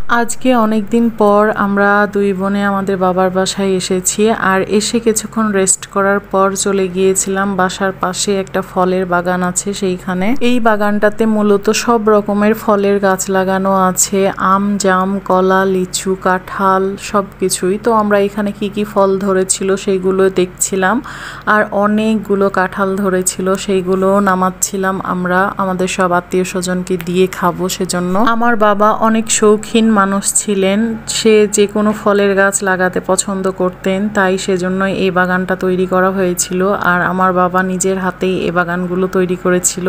আজকে অনেক দিন পর আমরা দুই বোনে আমাদের বাবার বাসায় এসেছি। আর এসে কিছুক্ষণ রেস্ট করার পর চলে গিয়েছিলাম বাসার পাশে একটা ফলের বাগান আছে সেইখানে। এই বাগানটাতে মূলত সব রকমের ফলের গাছ লাগানো আছে, আম, জাম, কলা, লিচু, কাঁঠাল সবকিছুই। তো আমরা এখানে কি কি ফল ধরেছিল সেইগুলো দেখছিলাম, আর অনেকগুলো কাঁঠাল ধরেছিল সেইগুলো নামাচ্ছিলাম আমরা আমাদের সব আত্মীয় স্বজনকে দিয়ে খাবো সেজন্য। আমার বাবা অনেক শৌখিন মানুষ ছিলেন, সে যে কোনো ফলের গাছ লাগাতে পছন্দ করতেন, তাই সেজন্যই এই বাগানটা তৈরি করা হয়েছিল। আর আমার বাবা নিজের হাতেই এই বাগানগুলো তৈরি করেছিল।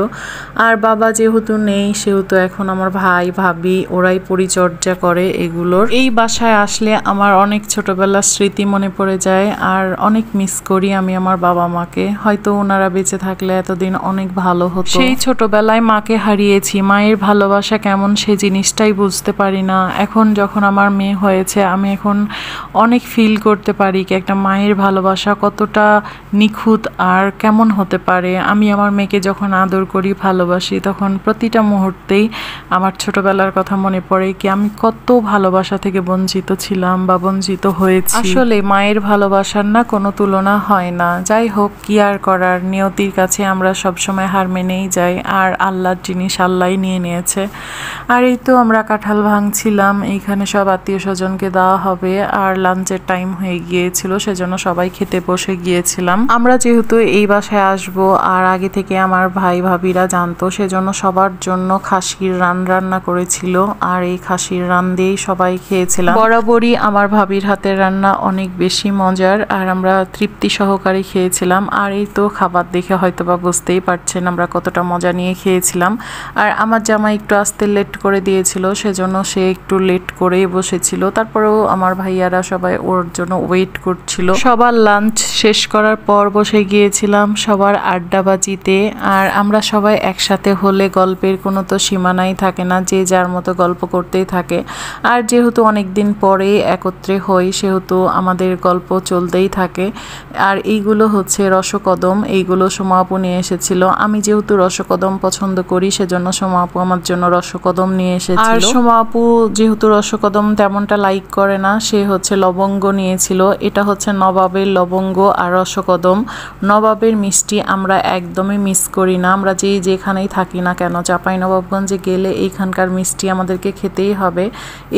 আর বাবা যেহেতু নেই সেহেতু এখন আমার ভাই ভাবি ওরাই পরিচর্যা করে এগুলোর। এই বাসায় আসলে আমার অনেক ছোটবেলার স্মৃতি মনে পড়ে যায়, আর অনেক মিস করি আমি আমার বাবা মাকে। হয়তো ওনারা বেঁচে থাকলে এতদিন অনেক ভালো হতো। সেই ছোটবেলায় মাকে হারিয়েছি, মায়ের ভালোবাসা কেমন সে জিনিসটাই বুঝতে পারি না। এখন যখন আমার মেয়ে হয়েছে আমি এখন অনেক ফিল করতে পারি কি একটা মায়ের ভালোবাসা কতটা নিখুঁত আর কেমন হতে পারে। আমি আমার মেয়েকে যখন আদর করি, ভালোবাসি, তখন প্রতিটা মুহূর্তেই আমার ছোটবেলার কথা মনে পড়ে কি আমি কত ভালোবাসা থেকে বঞ্চিত ছিলাম বা বঞ্চিত হয়েছি। আসলে মায়ের ভালোবাসার না কোনো তুলনা হয় না। যাই হোক, কি আর করার, নিয়তির কাছে আমরা সবসময় হার মেনেই যাই, আর আল্লাহর জিনিস আল্লাহই নিয়ে নিয়েছে। আর এই তো আমরা কাঁঠাল ভাঙছিলাম, এইখানে সব আত্মীয় স্বজনকে দেওয়া হবে, আর লাঞ্চের টাইম হয়ে গিয়েছিল সেজন্য সবাই খেতে বসে গিয়েছিলাম। আমরা যেহেতু এই বাসায় আসবো আর আগে থেকে আমার ভাই ভাবিরা জানতো, সেজন্য সবার জন্য খাসির রান্না করেছিল, আর এই খাসির রান দিয়েই সবাই খেয়েছিলাম। বরাবরই আমার ভাবির হাতের রান্না অনেক বেশি মজার, আর আমরা তৃপ্তি সহকারে খেয়েছিলাম। আর এই তো খাবার দেখে হয়তো বা বুঝতেই পারছেন আমরা কতটা মজা নিয়ে খেয়েছিলাম। আর আমার জামাই একটু আসতে লেট করে দিয়েছিল, সেজন্য সে একটু লেট করেই বসেছিল। তারপরেও আমার ভাইয়ারা সবাই ওর জন্য ওয়েট করছিল। সবার লাঞ্চ শেষ করার পর বসে গিয়েছিলাম সবার আড্ডাবাজিতে। আর আমরা সবাই একসাথে হলে গল্পের কোনো তো সীমানাই থাকে না, যে যার মতো গল্প করতেই থাকে। আর যেহেতু অনেক দিন পরে একত্রে হই সেহেতু আমাদের গল্প চলতেই থাকে। আর এইগুলো হচ্ছে রসকদম, এইগুলো সোমা আপু নিয়ে এসেছিল। আমি যেহেতু রসকদম পছন্দ করি সেজন্য সোমা আপু আমার জন্য রসকদম নিয়ে এসেছিল। আর সোমা আপু যেহেতু রসকদম তেমনটা লাইক করে না, সে হচ্ছে লবঙ্গ নিয়েছিল। এটা হচ্ছে নবাবের লবঙ্গ আর রসকদম। নবাবের মিষ্টি আমরা একদমই মিস করি না, আমরা যেখানেই থাকি না কেন। চাঁপাইনবাবগঞ্জে গেলে এইখানকার মিষ্টি আমাদেরকে খেতেই হবে।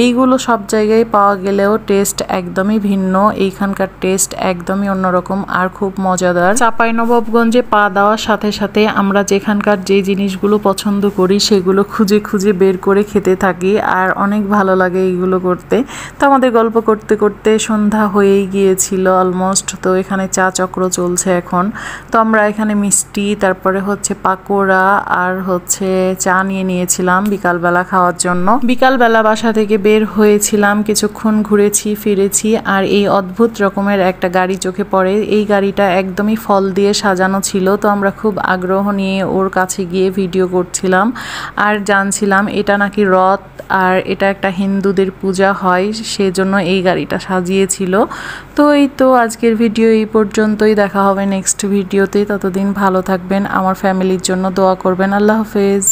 এইগুলো সব জায়গায় পাওয়া গেলেও টেস্ট একদমই ভিন্ন, এইখানকার টেস্ট একদমই অন্যরকম আর খুব মজাদার। চাঁপাইনবাবগঞ্জে পা দেওয়ার সাথে সাথে আমরা যেখানকার যে জিনিসগুলো পছন্দ করি সেগুলো খুঁজে খুঁজে বের করে খেতে থাকি, আর অনেক ভালো লাগে এইগুলো করতে। তো আমাদের গল্প করতে করতে সন্ধ্যা হয়েই গিয়েছিল অলমোস্ট। তো এখানে চা চক্র চলছে এখন। তো আমরা এখানে মিষ্টি, তারপরে হচ্ছে পাকোড়া আর হচ্ছে চা নিয়ে নিয়েছিলাম বিকালবেলা খাওয়ার জন্য। বিকালবেলা বাসা থেকে বের হয়েছিলাম, কিছুক্ষণ ঘুরেছি ফিরেছি, আর এই অদ্ভুত রকমের একটা গাড়ি চোখে পড়ে। এই গাড়িটা একদমই ফল দিয়ে সাজানো ছিল। তো আমরা খুব আগ্রহ নিয়ে ওর কাছে গিয়ে ভিডিও করছিলাম আর জানছিলাম এটা নাকি রথ, আর এটা একটা হিন্দুদের পূজা হয় সেজন্য এই গাড়িটা সাজিয়েছিল। তো এই তো আজকের ভিডিও এই পর্যন্তই, দেখা হবে নেক্সট ভিডিওতে। ততদিন ভালো থাকবেন, আমার ফ্যামিলির জন্য দোয়া করবেন। আল্লাহ হাফেজ।